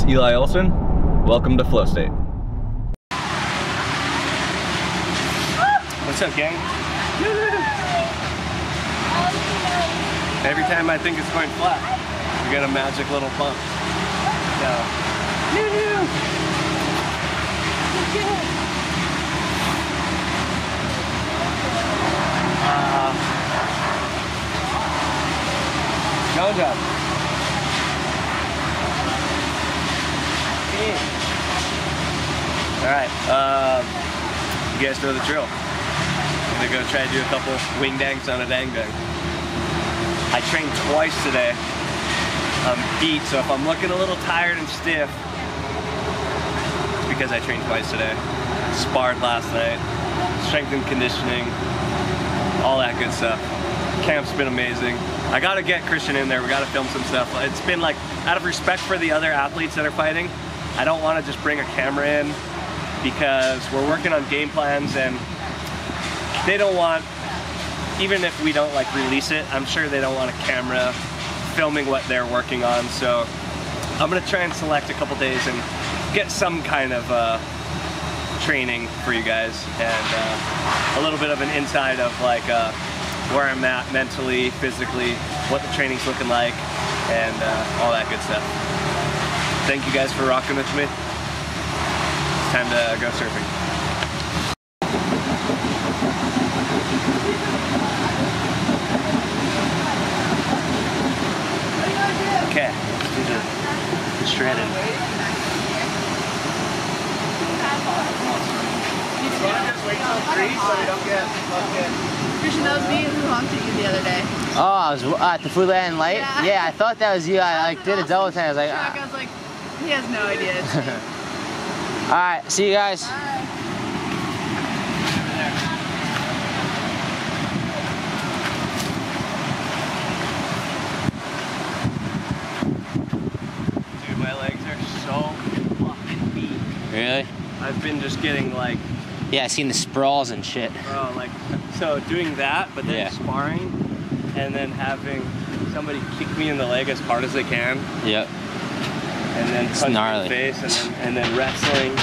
Eli Olson. Welcome to Flow State. What's up, gang? Every time I think it's going flat, we get a magic little bump. Go job. Alright, you guys know the drill. I'm gonna go try to do a couple wing dangs on a dang dang. I trained twice today. I'm beat, so if I'm looking a little tired and stiff, it's because I trained twice today. Sparred last night, strength and conditioning, all that good stuff. Camp's been amazing. I gotta get Christian in there, we gotta film some stuff. It's been like, out of respect for the other athletes that are fighting, I don't wanna just bring a camera in because we're working on game plans and they don't want, even if we don't like release it, I'm sure they don't want a camera filming what they're working on. So I'm gonna try and select a couple days and get some kind of training for you guys and a little bit of an inside of like where I'm at mentally, physically, what the training's looking like, and all that good stuff. Thank you guys for rocking with me. It's time to go surfing. Okay, let's do the shredding. Christian, that was me who honked at you the other day. Oh, I was at the Foodland Light? Yeah, I thought that was you. I like did a double time. I was like, I was like, he has no idea. It's me. Alright, see you guys. Dude, my legs are so fucking beat. Really? I've been just getting like, Yeah, I seen the sprawls and shit. bro, like, so doing that, but then sparring, and then having somebody kick me in the leg as hard as they can, Yep. and then punch me in the face, and then wrestling.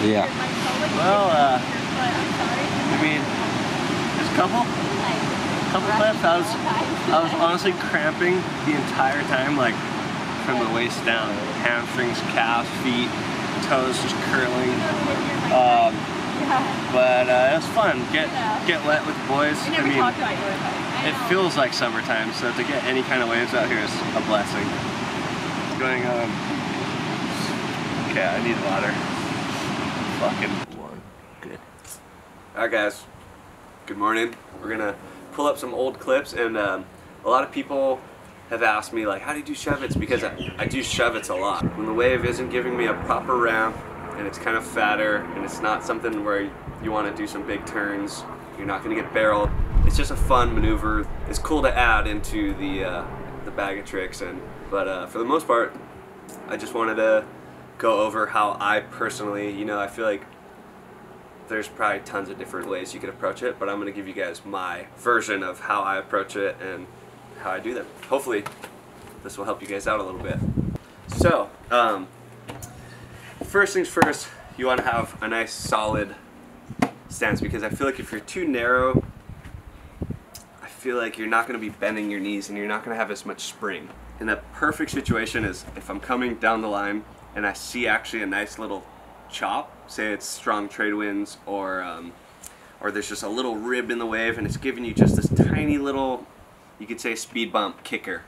Yeah. Well, I mean, there's a couple clips. I was honestly cramping the entire time, like from the waist down, hamstrings, calves, feet, toes just curling. But it was fun. Get wet with the boys. I mean, it feels like summertime, so to get any kind of waves out here is a blessing. Going okay, I need water. Fucking one. Good. Alright guys, good morning. We're gonna pull up some old clips, and a lot of people have asked me, like, how do you do shove-its? Because I do shove-its a lot. When the wave isn't giving me a proper ramp and it's kind of fatter and it's not something where you want to do some big turns, you're not going to get barreled. It's just a fun maneuver. It's cool to add into the bag of tricks, but for the most part, I just wanted to go over how I personally, you know, I feel like there's probably tons of different ways you could approach it, but I'm going to give you guys my version of how I approach it and how I do them. Hopefully this will help you guys out a little bit. So first things first, you want to have a nice solid stance, because I feel like if you're too narrow, I feel like you're not going to be bending your knees and you're not going to have as much spring. And the perfect situation is if I'm coming down the line and I see actually a nice little chop, say it's strong trade winds, or there's just a little rib in the wave and it's giving you just this tiny little, you could say, speed bump kicker.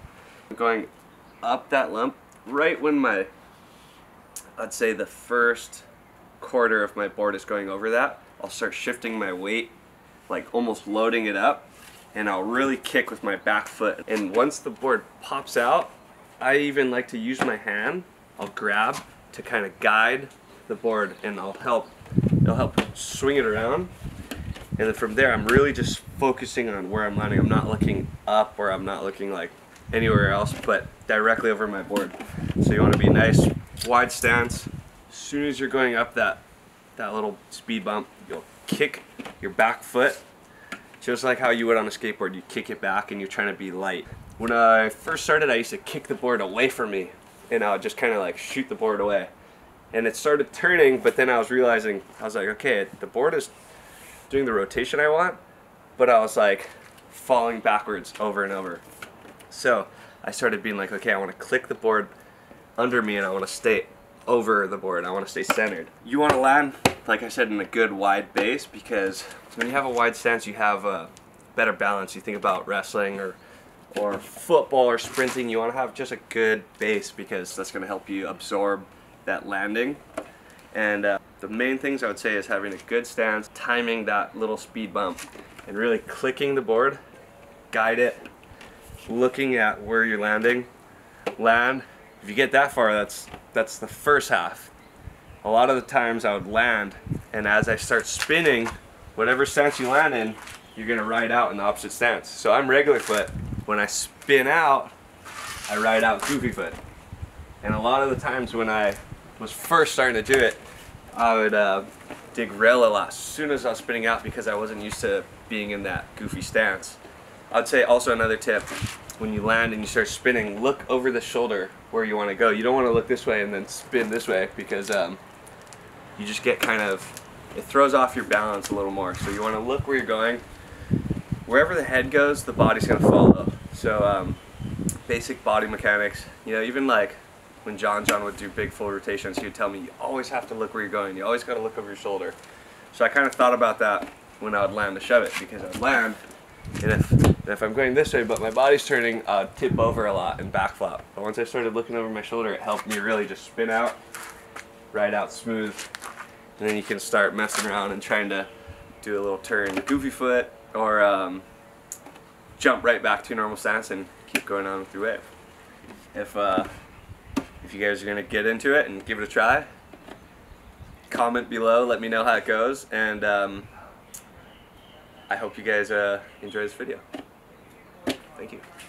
Going up that lump, right when I'd say the first quarter of my board is going over that, I'll start shifting my weight, like almost loading it up, and I'll really kick with my back foot. And once the board pops out, I even like to use my hand. I'll grab to kind of guide the board, and it'll help swing it around. And then from there, I'm really just focusing on where I'm landing. I'm not looking up, or I'm not looking like anywhere else, but directly over my board. So you want to be nice, wide stance. As soon as you're going up that little speed bump, you'll kick your back foot, just like how you would on a skateboard. You kick it back and you're trying to be light. When I first started, I used to kick the board away from me, and I would just kind of like shoot the board away. And it started turning, but then I was realizing, I was like, okay, the board is doing the rotation I want, but I was like falling backwards over and over. So I started being like, okay, I want to click the board under me and I want to stay over the board. I want to stay centered. You want to land, like I said, in a good wide base, because when you have a wide stance, you have a better balance. You think about wrestling or football or sprinting, you want to have just a good base, because that's going to help you absorb that landing. And the main things I would say is having a good stance, timing that little speed bump, and really clicking the board, guide it, looking at where you're landing, land. If you get that far, that's the first half. A lot of the times I would land, and as I start spinning, whatever stance you land in, you're gonna ride out in the opposite stance. So I'm regular foot. When I spin out, I ride out goofy foot. And a lot of the times when I was first starting to do it, I would dig rail a lot as soon as I was spinning out, because I wasn't used to being in that goofy stance. I'd say also another tip, when you land and you start spinning, look over the shoulder where you want to go. You don't want to look this way and then spin this way, because you just get kind of, it throws off your balance a little more. So you want to look where you're going. Wherever the head goes, the body's going to follow. So basic body mechanics, you know, even like when John would do big full rotations, he would tell me, you always have to look where you're going. You always got to look over your shoulder. So I kind of thought about that when I would land to shove it, because I would land, and if I'm going this way but my body's turning, I'd tip over a lot and back flop. But once I started looking over my shoulder, it helped me really just spin out, ride out smooth, and then you can start messing around and trying to do a little turn goofy foot, or jump right back to your normal stance and keep going on with your wave. If you guys are gonna get into it and give it a try, comment below, let me know how it goes, and I hope you guys enjoy this video. Thank you.